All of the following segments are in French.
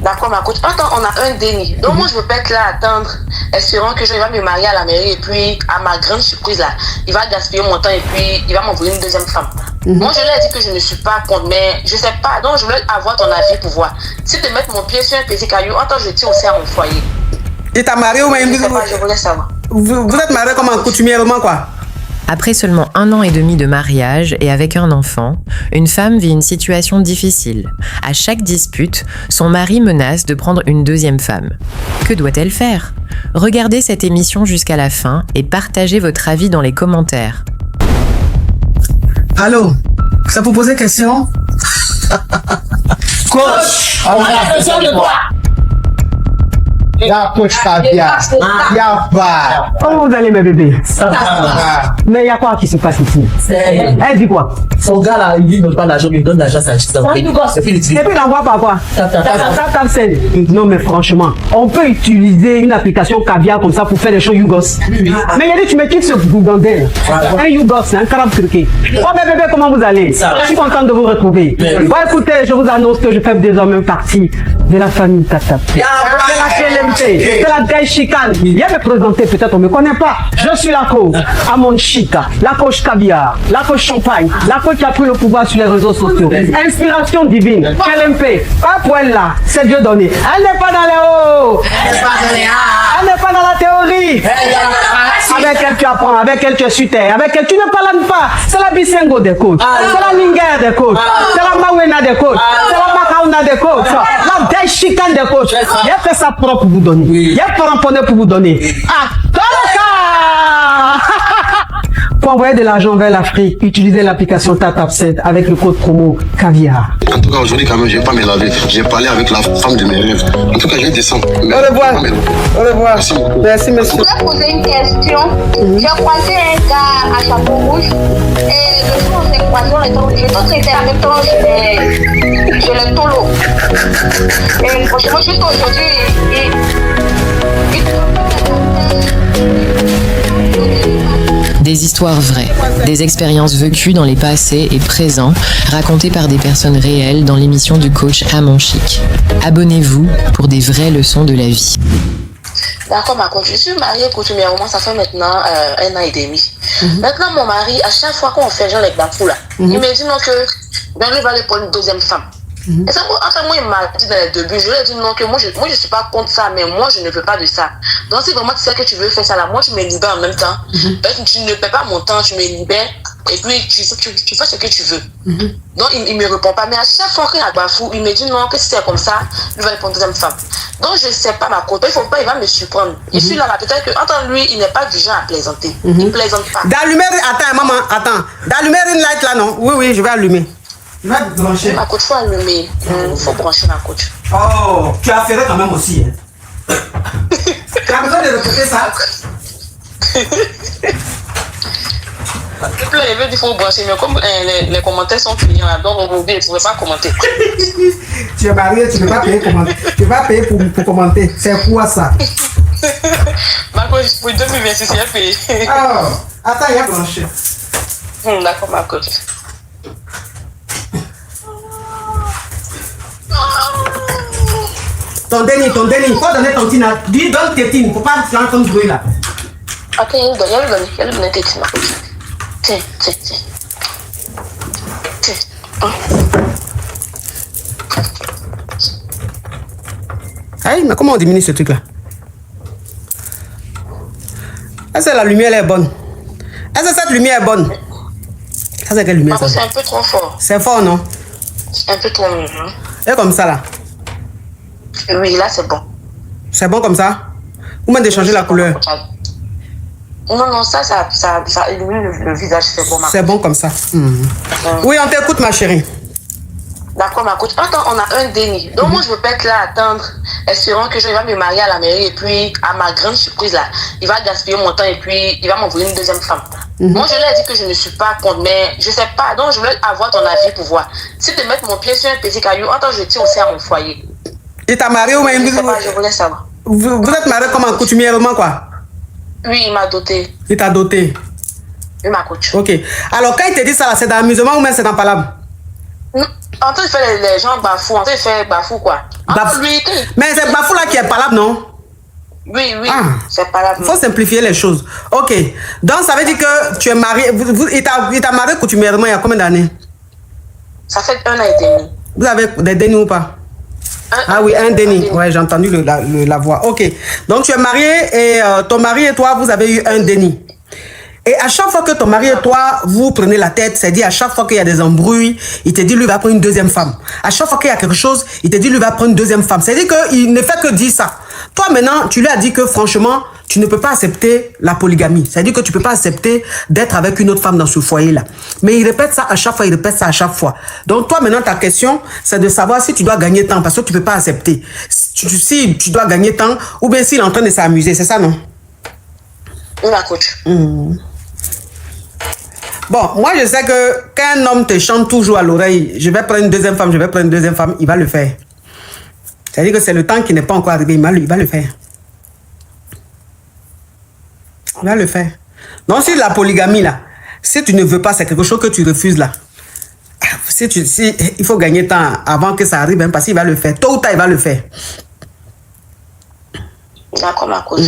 D'accord, ma coach. Attends, on a un déni. Donc, moi, je ne veux pas être là à attendre, espérant que je vais me marier à la mairie et puis, à ma grande surprise, là, il va gaspiller mon temps et puis, il va m'envoyer une deuxième femme. Moi, je lui ai dit que je ne suis pas contre, mais je ne sais pas. Donc, je voulais avoir ton avis pour voir. Si de mettre mon pied sur un petit caillou, attends, je tire aussi à mon foyer. Et t'as marié ou même je voulais savoir. Vous êtes marié comme un coutumièrement, quoi? Après seulement 1 an et demi de mariage et avec un enfant, une femme vit une situation difficile. À chaque dispute, son mari menace de prendre une deuxième femme. Que doit-elle faire? Regardez cette émission jusqu'à la fin et partagez votre avis dans les commentaires. Allô? Ça vous poser question? Coach, on a besoin de toi. La coach Caviar, y'a pas. Comment vous allez, mes bébés? Ça va. Mais il y a quoi qui se passe ici? Elle dit quoi? Son gars là, il ne donne pas l'argent, il donne l'argent à sa chiste. Et puis il utilise. Et puis il envoie par quoi? Non, mais franchement, on peut utiliser une application Caviar comme ça pour faire des choses Yougos. Mais il y a dit, tu me quittes ce boudandel. Un Yougos, un carabe truqué. Oh, mes bébés, comment vous allez? Je suis contente de vous retrouver. Bon, écoutez, je vous annonce que je fais désormais partie de la famille Tata. C'est la gaille chicane. Viens me présenter, peut-être on ne me connaît pas. Je suis la coach Amon Chica, la coach Caviar, la coach Champagne, la coach qui a pris le pouvoir sur les réseaux sociaux. Inspiration divine, LMP, pas pour elle là, c'est Dieu donné. Elle n'est pas dans les hauts, elle n'est pas dans la théorie. Avec elle tu apprends, avec elle tu es sur terre, avec elle tu ne parles pas. C'est la Bisengo des coachs, c'est la Linger des coachs, c'est la Mawena des coachs, c'est la Makauna des coachs, la gaille chicane des coachs. Il a fait sa propre vous donner. Il y a pas ramponné pour vous donner. Ah, pour envoyer de l'argent vers l'Afrique, utilisez l'application TapTapSend avec le code promo Caviar. En tout cas, aujourd'hui, quand même, je vais pas me laver. J'ai parlé avec la femme de mes rêves. En tout cas, je vais descendre. Au revoir. Au revoir. Merci beaucoup. Merci, Je monsieur. voulais poser une question. J'ai croisé un gars à chapeau rouge et le jour où on s'est croisé, je dois traiter en même temps chez le tolo. Et franchement, juste aujourd'hui, Des histoires vraies, des expériences vécues dans les passés et présents, racontées par des personnes réelles dans l'émission du coach Amon Chic. Abonnez-vous pour des vraies leçons de la vie. D'accord, ma coach. Je suis mariée coutumièrement, ça fait maintenant 1 an et demi. Maintenant, mon mari, à chaque fois qu'on fait genre les bafous là, il me dit non que ben, lui va aller pour une deuxième femme. Et ça, enfin, moi, il m'a dit dans les débuts, je lui ai dit non, que moi, je suis pas contre ça, mais moi, je ne veux pas de ça. Donc, si vraiment tu sais que tu veux faire ça là, moi, tu me libères en même temps. Tu ne perds pas mon temps, tu me libères, et puis tu fais ce que tu veux. Donc, il me répond pas. Mais à chaque fois qu'il y a bafou, il me dit non, que si c'est comme ça, lui va aller pour une deuxième femme. Donc, je ne sais pas ma côte. Il faut pas, il va me surprendre. Je suis là, peut-être que, entends lui, il n'est pas du genre à plaisanter. Il ne plaisante pas. D'allumer, attends, maman, attends. D'allumer une light là, non? Oui, oui, je vais allumer. Je vais brancher. Ma coach, il faut allumer. Il faut brancher ma coach. Oh, tu as fait quand même aussi. Hein. Tu as besoin de répéter ça? Il veut dire qu'il faut brancher, mais comme les commentaires sont clients, donc aujourd'hui, il ne pouvait pas commenter. Tu es marié, tu ne peux pas payer, tu vas payer pour commenter. C'est quoi ça? Ma coach, pour 2026, il a payé. Oh, attends, il y a branché. D'accord, ma coach. Ton déni, il faut donner ton tina. Dis, donne tes tines, faut pas faire ton bruit là. Ok, il lui donne tes tines, ma coach. Tiens. Hey, mais comment on diminue ce truc là? Est-ce que la lumière elle est bonne? Est-ce que cette lumière est bonne? Ça c'est quelle lumière ça? C'est un peu trop fort. C'est fort, non? Un peu trop. Et comme ça là? Oui, là c'est bon. C'est bon comme ça? Ou même de changer la couleur? Non, ça illumine le visage, c'est bon. C'est bon comme ça. Oui, on t'écoute ma chérie. D'accord, ma coach. Attends, on a un déni. Donc moi, je ne veux pas être là à attendre, espérant que je vais me marier à la mairie et puis, à ma grande surprise là, il va gaspiller mon temps et puis, il va m'envoyer une deuxième femme. Moi, je lui ai dit que je ne suis pas contre, mais je ne sais pas. Donc, je voulais avoir ton avis pour voir. Si de mettre mon pied sur un petit caillou, attends, je tire aussi à mon foyer. Et t'as marié ou même? Je sais pas, je voulais savoir. Vous êtes marié comme un coutumièrement quoi? Oui, il m'a doté. Il t'a doté? Oui, ma coach. Ok. Alors, quand il te dit ça, c'est dans l'amusement ou même c'est dans la palabre? En train de faire les gens bafou, en train de faire bafou quoi. Lui, mais c'est bafou là qui est palable, non? Oui, c'est palable. Il faut simplifier les choses. Ok. Donc ça veut dire que tu es marié. Il t'a marié coutumièrement il y a combien d'années? Ça fait 1 an et demi. Vous avez des dénis ou pas? Oui, un déni. Ouais, j'ai entendu la voix. Ok. Donc tu es marié et ton mari et toi, vous avez eu un déni. Et à chaque fois que ton mari et toi, vous prenez la tête, c'est-à-dire à chaque fois qu'il y a des embrouilles, il te dit, lui, va prendre une deuxième femme. À chaque fois qu'il y a quelque chose, il te dit, lui, va prendre une deuxième femme. C'est-à-dire qu'il ne fait que dire ça. Toi, maintenant, tu lui as dit que, franchement, tu ne peux pas accepter la polygamie. C'est-à-dire que tu ne peux pas accepter d'être avec une autre femme dans ce foyer-là. Mais il répète ça à chaque fois, il répète ça à chaque fois. Donc, toi, maintenant, ta question, c'est de savoir si tu dois gagner temps, parce que tu ne peux pas accepter. Si tu dois gagner temps, ou bien s'il est en train de s'amuser, c'est ça, non? Oui, ma coach. Bon, moi je sais que quand un homme te chante toujours à l'oreille, je vais prendre une deuxième femme, je vais prendre une deuxième femme, il va le faire. C'est-à-dire que c'est le temps qui n'est pas encore arrivé, il va le faire. Il va le faire. Donc si la polygamie là, si tu ne veux pas, c'est quelque chose que tu refuses là. Il faut gagner temps avant que ça arrive, hein, parce qu'il va le faire. Tôt ou tard, il va le faire. D'accord, ma coach.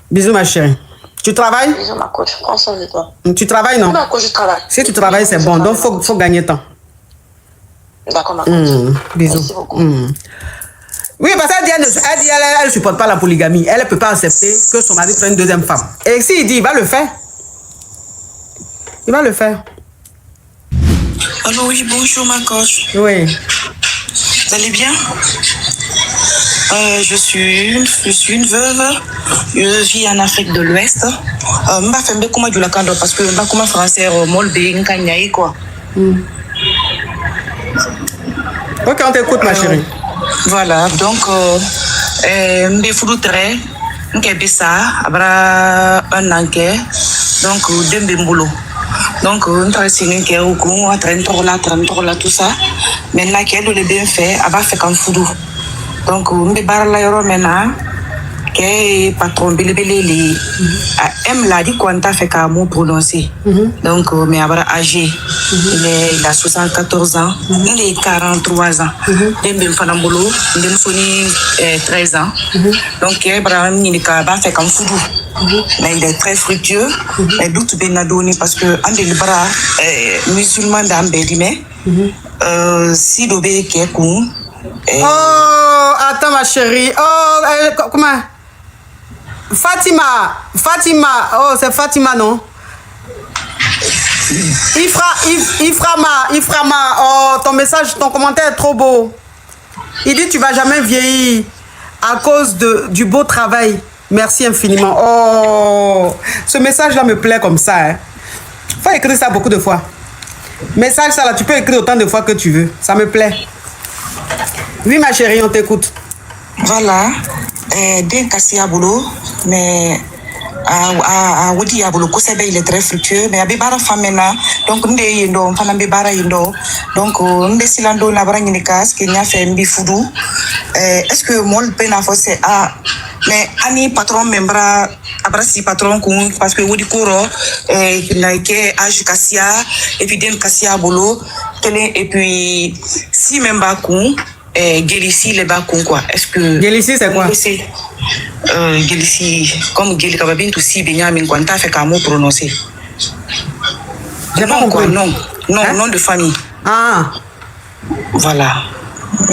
Bisous ma chérie. Tu travailles? Bisous, ma coach. Prends soin de toi. Tu travailles, non? Oui, ma coach, je travaille. Si tu travailles, c'est bon. Donc, il faut gagner temps. D'accord, ma coach. Bisous. Merci beaucoup. Oui, parce qu'elle dit elle ne supporte pas la polygamie. Elle ne peut pas accepter que son mari prenne une deuxième femme. Et s'il dit, il va le faire. Il va le faire. Alors oui, bonjour ma coach. Oui. Vous allez bien? Je suis une veuve. Je vis en Afrique de l'Ouest. Je fais un peu du lacando parce que je suis français, molbe, nkanyai quoi. Ok, on t'écoute ma chérie. Voilà, donc je suis très nkebisa abra un anke donc dembembolo. Donc on travaille sur une qui est au courant, on traîne trop là tout ça. Maintenant qu'elle le bien fait, elle va faire comme foudou. Donc on me barre là maintenant que patron belebele aime la dit quand t'as fait qu'à mot prononcer. Donc mais abra âgé, il a 74 ans, il est 43 ans. Dembem fanambolo, dem soni 13 ans. Donc Abraham il va faire comme foudou. Mais il est très fructueux. Et d'où Benadoni parce que un des bras musulman d'Ambérimé, si l'obé qui est con. Oh, attends ma chérie. Oh, comment? Fatima. Oh, c'est Fatima, non? Iframa. Oh, ton message, ton commentaire est trop beau. Il dit tu vas jamais vieillir à cause du beau travail. Merci infiniment. Oh, ce message-là me plaît comme ça. Hein. Faut écrire ça beaucoup de fois. Message ça là, tu peux écrire autant de fois que tu veux. Ça me plaît. Oui ma chérie, on t'écoute. Voilà. D'un cassé à boulot, mais à Woody à boulot, il est très fructueux, mais à Bibara Famena, donc on est indo, Fana Bibara indo, donc on est silando la branginicas qui n'a fait un bifoudou. Est-ce que moi le peine à forcer à mais Annie patron membra abrasi patron parce que Woody Kouro il a été âge cassia et puis d'un cassia boulot et puis si même pas con Gélissi les bacons quoi. Est-ce que Gélissi c'est quoi? Gélissi comme Géli Kababin tout si Benyamin quand t'as fait qu'un mot prononcé. J'ai pas compris. Non de famille. Ah. Voilà.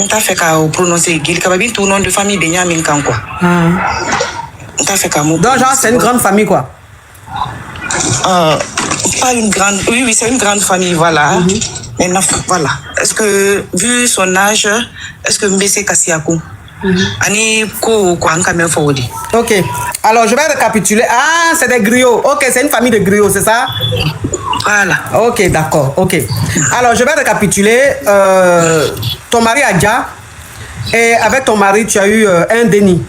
T'as fait qu'à prononcer Géli Kababin tout nom de famille Benyamin quand quoi. T'as fait qu'un mot. Donc genre c'est une grande famille quoi. Pas une grande. Oui c'est une grande famille voilà. Maintenant, voilà. Est-ce que, vu son âge, est-ce que Mbese Kassiakou Ani ko quand même Fawodi. Ok. Alors, je vais récapituler. Ah, c'est des griots. Ok, c'est une famille de griots, c'est ça? Voilà. Ok, d'accord. Ok. Alors, je vais récapituler. Ton mari a déjà. Et avec ton mari, tu as eu un déni.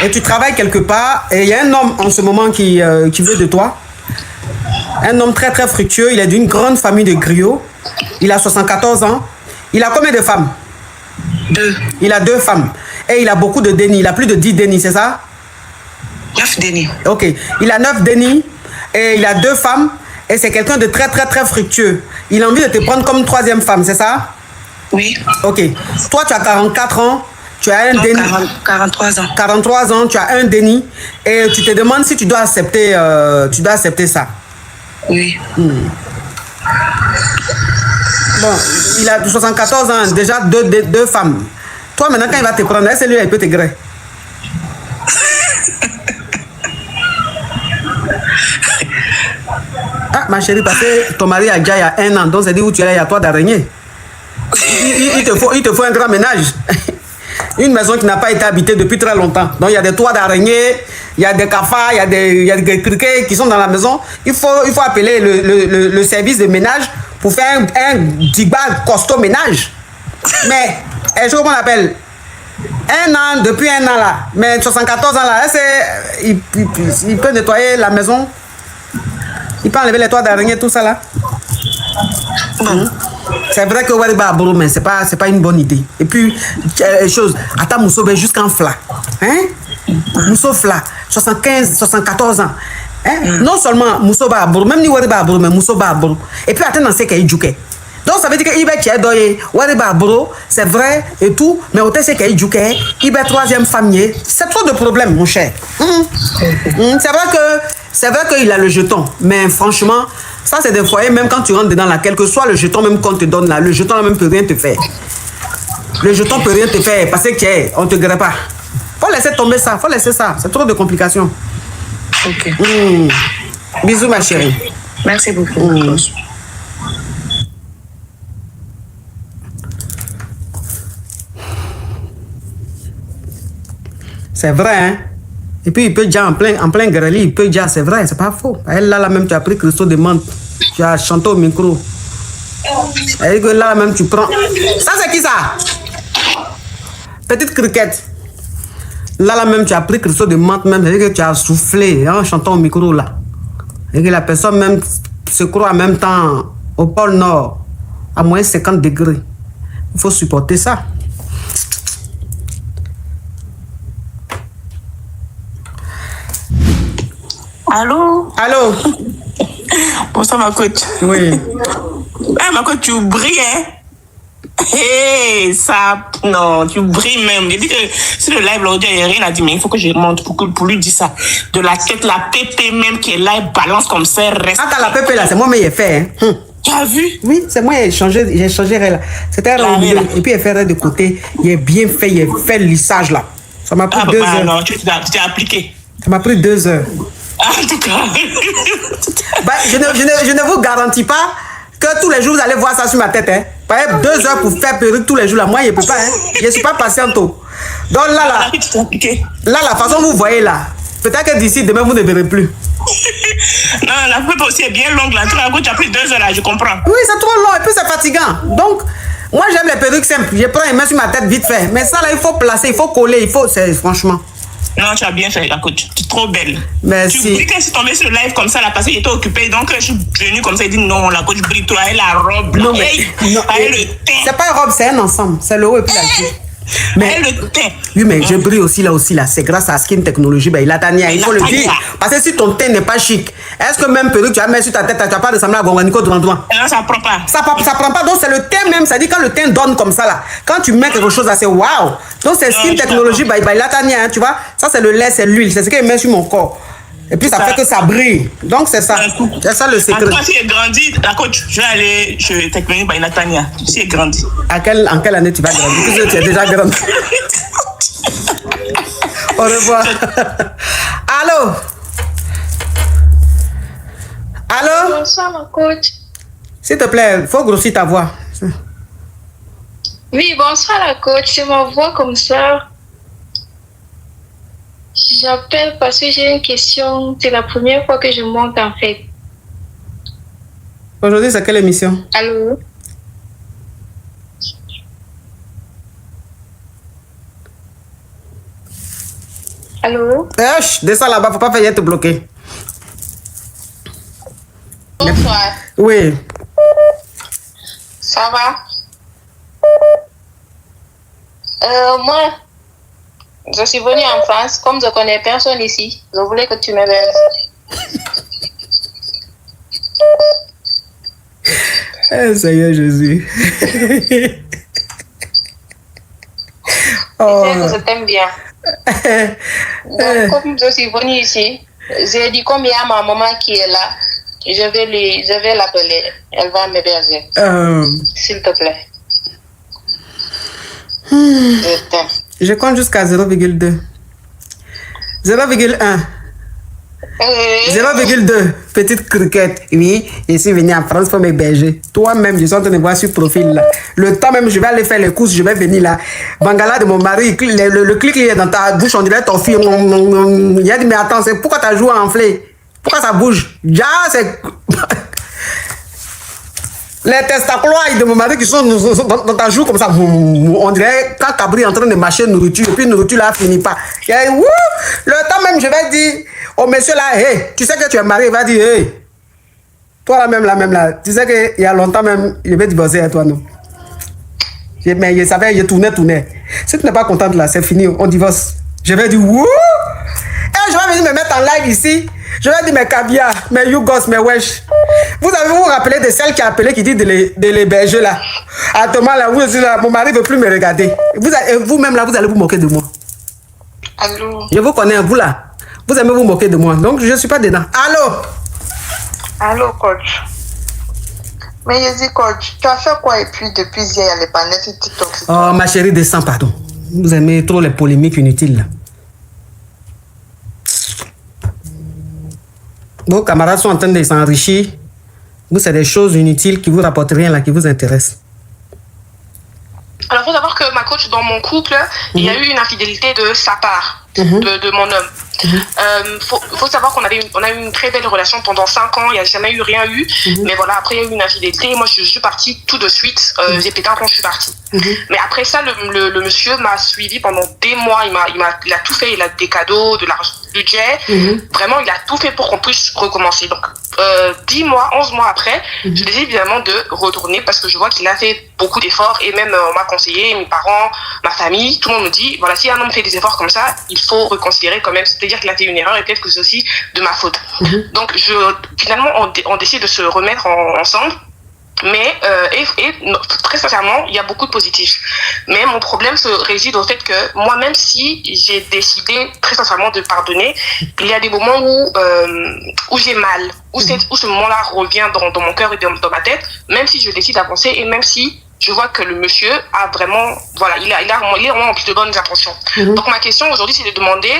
Et tu travailles quelque part. Et il y a un homme en ce moment qui veut de toi. Un homme très, très fructueux. Il est d'une grande famille de griots. Il a 74 ans. Il a combien de femmes? 2. Il a 2 femmes. Et il a beaucoup de dénis. Il a plus de 10 dénis, c'est ça? 9 dénis. Ok. Il a 9 dénis. Et il a 2 femmes. Et c'est quelqu'un de très, très, très fructueux. Il a envie de te prendre comme troisième femme, c'est ça? Oui. Ok. Toi, tu as 44 ans. Tu as un déni. 43 ans. 43 ans, tu as un déni. Et tu te demandes si tu dois accepter ça. Oui. Bon, il a 74 ans, déjà deux femmes. Toi, maintenant, quand il va te prendre, c'est lui, il peut te gré. Ah, ma chérie, parce que ton mari a déjà il y a 1 an, donc c'est dit où tu es là, il y a toi d'araignée. Il te faut un grand ménage. Une maison qui n'a pas été habitée depuis très longtemps. Donc il y a des toits d'araignée, il y a des cafards, il y a des criquets qui sont dans la maison. Il faut appeler le service de ménage pour faire un diba costaud ménage. Mais, est-ce qu'on appelle 1 an, depuis 1 an là, mais 74 ans là, il peut nettoyer la maison. Il peut enlever les toits d'araignée, tout ça là. C'est vrai que Wariba Aboro, mais c'est pas une bonne idée. Et puis, chose, attends Mousso jusqu'en Fla. Hein? Mousso Fla, 74 ans. Hein? Non seulement Mousso Aboro, même ni Wariba Aboro, mais Mousso Aboro. Et puis, attends, c'est qu'il y a. Donc, ça veut dire qu'il va y avoir Wariba Aboro, c'est vrai et tout, mais au c'est qu'il y a il va troisième famille. C'est trop de problèmes, mon cher. C'est vrai qu'il a le jeton, mais franchement, ça c'est des foyers, même quand tu rentres dedans là, quel que soit le jeton même qu'on te donne là, le jeton là même peut rien te faire. Le jeton peut rien te faire parce que on te grée pas. Faut laisser tomber ça, faut laisser ça, c'est trop de complications. Ok. Bisous ma chérie. Merci beaucoup. C'est vrai, hein? Et puis il peut dire en plein grêle, il peut dire c'est vrai, c'est pas faux. Elle là même tu as pris Christo de menthe, tu as chanté au micro. Et que là même tu prends. Ça c'est qui ça? Petite criquette. Là même tu as pris Christo de menthe même, c'est-à-dire que tu as soufflé en chantant au micro là. Et que la personne même se croit en même temps au pôle Nord à moins 50 degrés. Il faut supporter ça. Allô? Allô? Bonsoir ma coach. Oui. Ah ma coach, tu brilles, hein? Hey, ça, non, tu brilles même. Je dis que si le live là, il n'y a rien à dire, mais il faut que je monte pour lui dire ça. De la tête, la pépé même qui est là, elle balance comme ça, elle reste. Ah, la pépé là, c'est moi, mais il est fait, hein. Tu as vu? Oui, c'est moi, j'ai changé là. C'était un rond milieu. Et puis, il fait de côté. Il est bien fait, il est fait le lissage là. Ça m'a pris 2 heures. Non, tu t'es appliqué. Ça m'a pris 2 heures. En tout cas. Bah, je ne vous garantis pas que tous les jours vous allez voir ça sur ma tête. Hein. Par exemple, 2 heures pour faire perruque tous les jours là. Moi, je ne peux pas. Hein. Je ne suis pas patiente. Donc là, la façon dont vous voyez là, peut-être que d'ici demain vous ne verrez plus. Non, la pépé aussi est bien longue là. Tu as pris 2 heures là, je comprends. Oui, c'est trop long et puis c'est fatigant. Donc, moi j'aime les perruques simples. Je prends et mets sur ma tête vite fait. Mais ça là, il faut placer, il faut coller, c'est franchement. Non, tu as bien fait, la coach. Tu es trop belle. Merci. Tu dis que je suis tombée sur le live comme ça, là, parce que j'étais occupée. Donc, je suis venue comme ça et dit non, la coach brille toi, elle a la robe. Non, mais. C'est pas une robe, c'est un ensemble. C'est le haut et puis la queue. Mais, oui, mais je brille aussi là. C'est grâce à Skin Technologie. Ben, il a Tania, il faut le dire. Parce que si ton teint n'est pas chic, est-ce que même perruque tu vas mettre sur ta tête, tu vas pas ressembler à Gonganico de Randouan? Non, ça prend pas. Ça prend pas. Donc, c'est le teint même. Ça dit quand le teint donne comme ça là. Quand tu mets quelque chose là, c'est waouh. Donc, c'est Skin Technologie. Ben, il a Tania, hein, tu vois. Ça, c'est le lait, c'est l'huile. C'est ce qu'il met sur mon corps. Et puis, ça fait que ça brille. Donc, c'est ça. C'est ça le secret. Quand tu es grandi, la coach, je vais aller chez Technologie by Natania. Tu es grandi. En quelle année tu vas grandir? Puisque tu es déjà grande. Au revoir. Allô? Allô? Bonsoir, ma coach. S'il te plaît, il faut grossir ta voix. Oui, bonsoir, la coach. C'est ma voix comme ça. J'appelle parce que j'ai une question. C'est la première fois que je monte, en fait. Aujourd'hui, c'est quelle émission? Allô? Allô? Descends là-bas, faut pas faire te bloquer. Bonsoir. Oui. Ça va? Moi, je suis venue en France. Comme je connais personne ici, je voulais que tu m'héberges. Seigneur Jésus. Oh. Je sais que je t'aime bien. Donc, comme je suis venue ici, j'ai dit comme il y a ma maman qui est là, je vais l'appeler. Elle va m'héberger. S'il te plaît. Je t'aime. Je compte jusqu'à 0,2. 0,1. 0,2. Petite criquette. Oui, je suis venu en France pour m'héberger. Toi-même, je suis en train de voir sur profil là. Le temps même, je vais aller faire les courses, je vais venir là. Bangala de mon mari, le clic il est dans ta bouche, on dirait ton fils. Il a dit, mais attends, c'est pourquoi ta joue a enflé? Pourquoi ça bouge? Déjà, c'est. Les testacloides de mon mari qui sont dans ta joue comme ça, on dirait quand Cabri est en train de mâcher nourriture, et puis nourriture là finit pas. Le temps même, je vais dire au monsieur là, hey, tu sais que tu es marié, il va dire, hey, toi là même là, tu sais qu'il y a longtemps même, je vais divorcer à toi, non? Mais je savais, je tournais. Si tu n'es pas contente là, c'est fini, on divorce. Je vais dire, wouh! Et je vais venir me mettre en live ici. Je vais dire mes caviar, mes yougos, mes wesh. Vous avez vous rappelé de celle qui a appelé, qui dit de l'héberger là. À Thomas là, vous aussi là, mon mari ne veut plus me regarder. Vous-même là, vous allez vous moquer de moi. Allô? Je vous connais, vous là. Vous aimez vous moquer de moi. Donc je ne suis pas dedans. Allô? Allô, coach. Mais je dis, coach, tu as fait quoi et puis depuis hier, il y a les panels sur TikTok? Oh, ma chérie, descends, pardon. Vous aimez trop les polémiques inutiles là. Vos camarades sont en train de s'enrichir. Vous, c'est des choses inutiles qui vous rapportent rien là, qui vous intéressent. Alors, il faut savoir que ma coach, dans mon couple, il y a eu une infidélité de sa part, de mon homme. Faut savoir qu'on a eu une très belle relation pendant 5 ans, il n'y a jamais eu rien eu, mais voilà, après il y a eu une infidélité, et moi je suis partie tout de suite, j'ai pété un plomb, je suis partie. Mais après ça, le monsieur m'a suivi pendant des mois, il a tout fait, il a des cadeaux, de l'argent, du budget, vraiment il a tout fait pour qu'on puisse recommencer. Donc 10 mois, 11 mois après, je décide évidemment de retourner parce que je vois qu'il a fait beaucoup d'efforts, et même on m'a conseillé, mes parents, ma famille, tout le monde me dit, voilà, si un homme fait des efforts comme ça, il faut reconsidérer quand même, c'est-à-dire qu'il a fait une erreur et peut-être que c'est aussi de ma faute. Donc finalement on décide de se remettre ensemble, mais très sincèrement il y a beaucoup de positifs, mais mon problème se réside au fait que moi, même si j'ai décidé très sincèrement de pardonner, il y a des moments où j'ai mal, où ce moment-là revient dans mon cœur et dans ma tête, même si je décide d'avancer et même si je vois que le monsieur a vraiment, voilà, il est vraiment rempli de bonnes intentions. Donc ma question aujourd'hui, c'est de demander,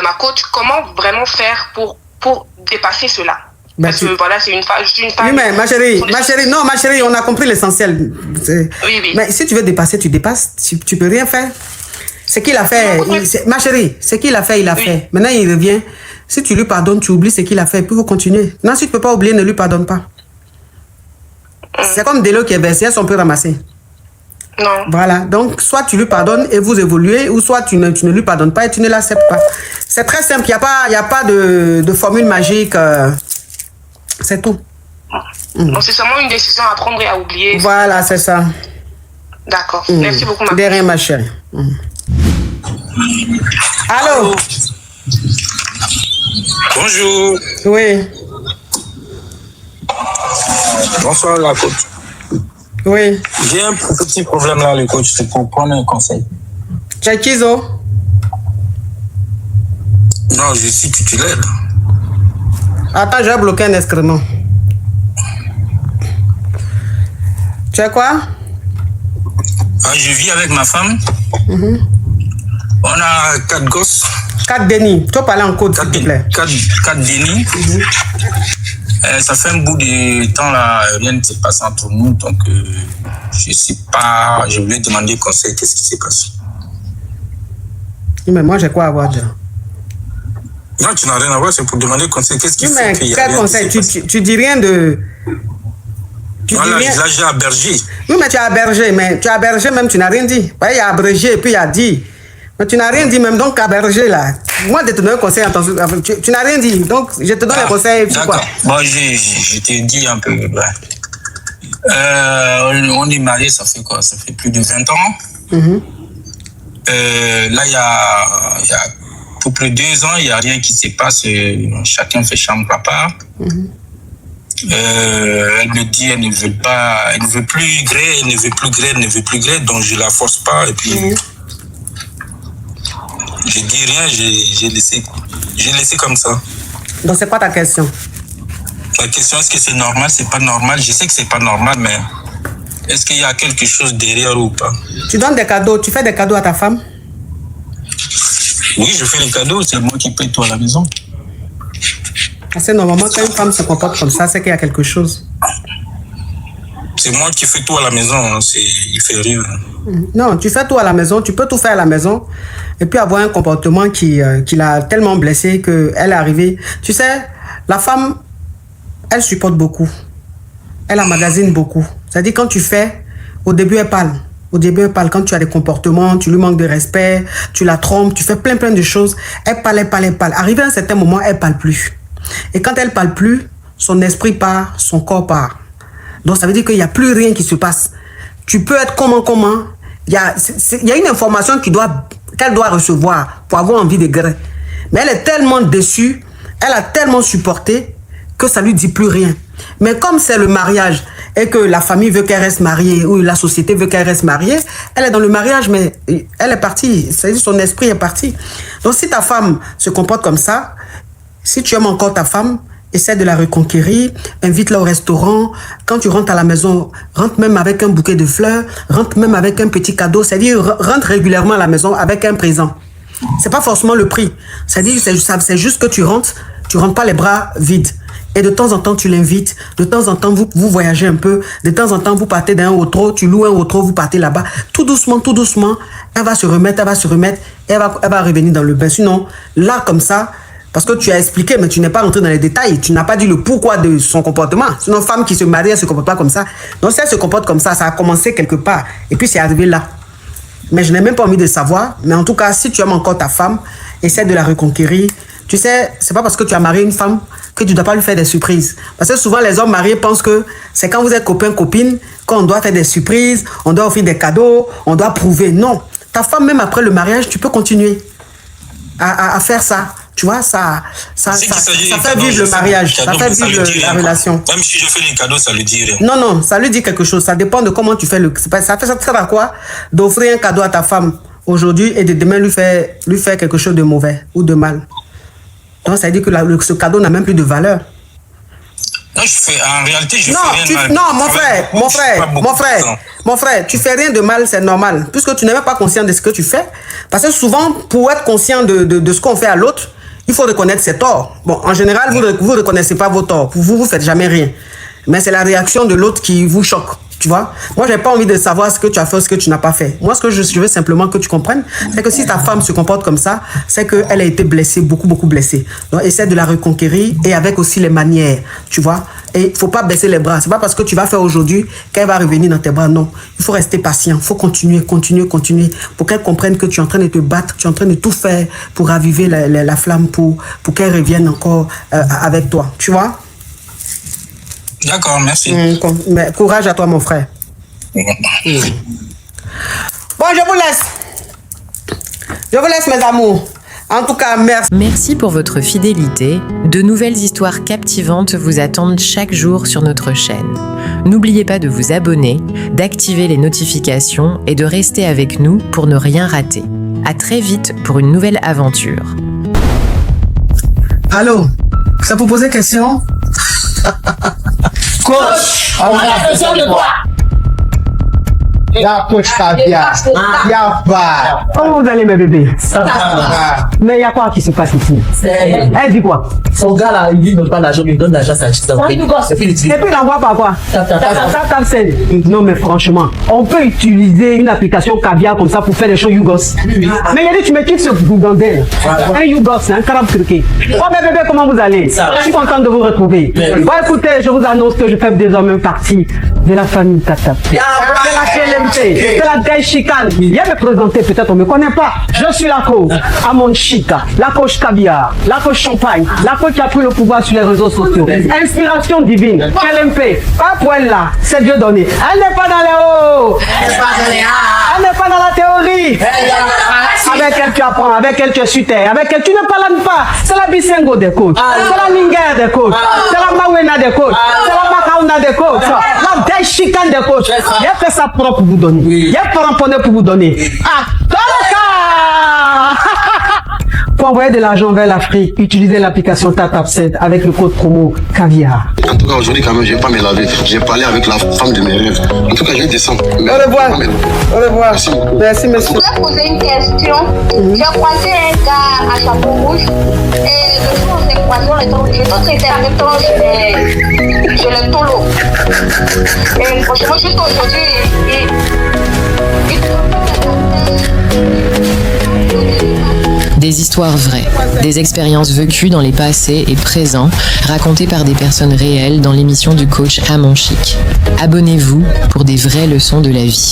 ma coach, comment vraiment faire pour dépasser cela? Parce que voilà, c'est une femme. Oui, mais ma chérie, on a compris l'essentiel. Oui. Mais si tu veux dépasser, tu dépasses. Tu peux rien faire. Ce qu'il a fait, ma chérie, ce qu'il a fait, il a fait. Maintenant, il revient. Si tu lui pardonnes, tu oublies ce qu'il a fait, puis vous continuez. Non, si tu ne peux pas oublier, ne lui pardonne pas. C'est comme de l'eau qui est versée, on peut ramasser. Non. Voilà, donc soit tu lui pardonnes et vous évoluez, ou soit tu ne lui pardonnes pas et tu ne l'acceptes pas. C'est très simple, il n'y a pas de formule magique. C'est tout. Donc c'est seulement une décision à prendre et à oublier. Voilà, c'est ça. D'accord. Merci beaucoup, ma De rien, ma chérie. Allô? Bonjour. Oui. Bonsoir, la coach. Oui. J'ai un petit problème là, le coach, c'est pour prendre un conseil. Tu es qui, Zo? Non, je suis titulaire. Attends, je vais bloquer un excrément. Tu es quoi? Je vis avec ma femme. On a 4 gosses. 4 dénis. Tu peux parler en code, s'il te plaît. 4 dénis. Ça fait un bout de temps là, rien ne s'est passé entre nous, donc je sais pas, je voulais demander conseil, qu'est-ce qui s'est passé? Mais moi, j'ai quoi à voir déjà? Non, tu n'as rien à voir, c'est pour demander conseil, qu'est-ce qui fait qu'il y a quel rien conseil? qui s'est passé? Tu dis rien de... Voilà, là j'ai abergé. Oui, mais tu as abergé, même tu n'as rien dit. Il y a abrégé et puis il y a dit. Mais tu n'as rien dit même, donc abergé là. Moi, de te donner un conseil, tu n'as rien dit, donc je te donne un conseil. D'accord, bon, je t'ai dit un peu. Ouais. On est mariés, ça fait quoi? Ça fait plus de 20 ans. Là, il y a pour plus de 2 ans, il n'y a rien qui se passe. Chacun fait chambre à part. Elle me dit elle ne veut pas, elle ne veut plus gré, elle ne veut plus gré, elle ne veut plus gré, donc je la force pas et puis je dis rien, j'ai laissé comme ça. Donc c'est quoi ta question? La question, est-ce que c'est normal, c'est pas normal? Je sais que c'est pas normal, mais est-ce qu'il y a quelque chose derrière ou pas? Tu donnes des cadeaux, tu fais des cadeaux à ta femme? Oui, je fais les cadeaux, c'est moi qui paye tout à la maison. Parce que normalement, quand une femme se comporte comme ça, c'est qu'il y a quelque chose. C'est moi qui fais tout à la maison, hein. Il fait rien. Non, tu fais tout à la maison, tu peux tout faire à la maison et puis avoir un comportement qui l'a tellement blessée qu'elle est arrivée. Tu sais, la femme, elle supporte beaucoup. Elle emmagasine beaucoup. C'est-à-dire quand tu fais, au début elle parle. Au début elle parle. Quand tu as des comportements, tu lui manques de respect, tu la trompes, tu fais plein de choses. Elle parle, elle parle, elle parle. Arrivé à un certain moment, elle parle plus. Et quand elle parle plus, son esprit part, son corps part. Donc ça veut dire qu'il n'y a plus rien qui se passe. Tu peux être comment. Il y a une information qu'elle doit recevoir pour avoir envie de gré. Mais elle est tellement déçue, elle a tellement supporté que ça lui dit plus rien. Mais comme c'est le mariage et que la famille veut qu'elle reste mariée ou la société veut qu'elle reste mariée, elle est dans le mariage, mais elle est partie. C'est-à-dire son esprit est parti. Donc si ta femme se comporte comme ça, si tu aimes encore ta femme, essaie de la reconquérir, invite-la au restaurant. Quand tu rentres à la maison, rentre même avec un bouquet de fleurs, rentre même avec un petit cadeau. C'est-à-dire, rentre régulièrement à la maison avec un présent. C'est pas forcément le prix. C'est-à-dire, c'est juste que tu rentres pas les bras vides. Et de temps en temps, tu l'invites. De temps en temps, vous voyagez un peu. De temps en temps, vous partez d'un autre, tu loues un autre, vous partez là-bas. Tout doucement, elle va se remettre, et elle va revenir dans le bain. Sinon, là, comme ça, parce que tu as expliqué, mais tu n'es pas rentré dans les détails. Tu n'as pas dit le pourquoi de son comportement. Sinon, une femme qui se marie, elle ne se comporte pas comme ça. Donc, si elle se comporte comme ça, ça a commencé quelque part. Et puis, c'est arrivé là. Mais je n'ai même pas envie de savoir. Mais en tout cas, si tu aimes encore ta femme, essaie de la reconquérir. Tu sais, c'est pas parce que tu as marié une femme que tu ne dois pas lui faire des surprises. Parce que souvent, les hommes mariés pensent que c'est quand vous êtes copain, copine, qu'on doit faire des surprises, on doit offrir des cadeaux, on doit prouver. Non. Ta femme, même après le mariage, tu peux continuer à faire ça. Tu vois, ça fait vivre le mariage, ça fait vivre la relation. Même si je fais les cadeaux, ça lui dit rien. Non, ça lui dit quelque chose. Ça dépend de comment tu fais le... Ça sert à quoi d'offrir un cadeau à ta femme aujourd'hui et de demain lui faire quelque chose de mauvais ou de mal. Donc, ça veut dire que ce cadeau n'a même plus de valeur. Non, en réalité, je fais rien de mal. Non, mon frère, tu fais rien de mal, c'est normal. Puisque tu n'es même pas conscient de ce que tu fais. Parce que souvent, pour être conscient de ce qu'on fait à l'autre, il faut reconnaître ses torts. Bon, en général, vous ne reconnaissez pas vos torts. Vous ne faites jamais rien. Mais c'est la réaction de l'autre qui vous choque. Tu vois? Moi, j'ai pas envie de savoir ce que tu as fait, ce que tu n'as pas fait. Moi, ce que je veux simplement que tu comprennes, c'est que si ta femme se comporte comme ça, c'est qu'elle a été blessée, beaucoup blessée. Donc, essaie de la reconquérir et avec aussi les manières, tu vois? Et il faut pas baisser les bras. C'est pas parce que tu vas faire aujourd'hui qu'elle va revenir dans tes bras. Non. Il faut rester patient. Il faut continuer pour qu'elle comprenne que tu es en train de te battre, tu es en train de tout faire pour raviver la flamme, pour qu'elle revienne encore avec toi. Tu vois? D'accord, merci. Mais courage à toi, mon frère. Bon, je vous laisse. Je vous laisse, mes amours. En tout cas, merci. Merci pour votre fidélité. De nouvelles histoires captivantes vous attendent chaque jour sur notre chaîne. N'oubliez pas de vous abonner, d'activer les notifications et de rester avec nous pour ne rien rater. À très vite pour une nouvelle aventure. Allô, ça vous poser question? Coach, on a besoin de toi. La coach Caviar. Y'a pas. Comment vous allez, mes bébés? Ça va. Mais il y a quoi qui se passe ici? Elle dit quoi? Son gars là, il lui donne pas l'argent, il lui donne l'argent, ça achète. Et puis il envoie par quoi? Non, mais franchement, on peut utiliser une application Caviar comme ça pour faire des choses Yougos. Mais il y a dit, tu me quittes ce gougandel. Un Yougos, un carabe turqué. Oh, mes bébés, comment vous allez? Je suis contente de vous retrouver. Bon, écoutez, je vous annonce que je fais désormais partie de la famille Tata. De la KLMT, de la Daishikane. Viens me présenter, peut-être on ne me connaît pas. Je suis la coach Amon Chika, la coach Caviar, la coach Champagne, la coach qui a pris le pouvoir sur les réseaux sociaux. Inspiration divine, KLMP, pas pour elle là, c'est Dieu donné. Elle n'est pas dans les hauts, elle n'est pas dans la théorie. avec elle tu apprends, avec elle tu es sur terre, avec elle tu ne parles pas. C'est la Bisengo des coachs, c'est la Linger des coachs, c'est la Mawena des coachs, c'est la Makauna des coachs, la Deshikan des coachs. Il a fait ça propre pour vous donner. Il a cramponné pour vous donner. Ah, pour envoyer de l'argent vers l'Afrique, utilisez l'application TapTapSend avec le code promo Caviar. En tout cas, aujourd'hui, quand même, je ne vais pas me laver. J'ai parlé avec la femme de mes rêves. En tout cas, je descends. Au revoir. Au revoir. Merci, monsieur. Je voulais poser une question. J'ai croisé un gars à chapeau rouge. Et le jour où on s'est croisé, on était obligé de traiter en même temps chez le tolo. Et franchement, juste aujourd'hui, Des histoires vraies, des expériences vécues dans les passés et présents, racontées par des personnes réelles dans l'émission du coach Amon Chic. Abonnez-vous pour des vraies leçons de la vie.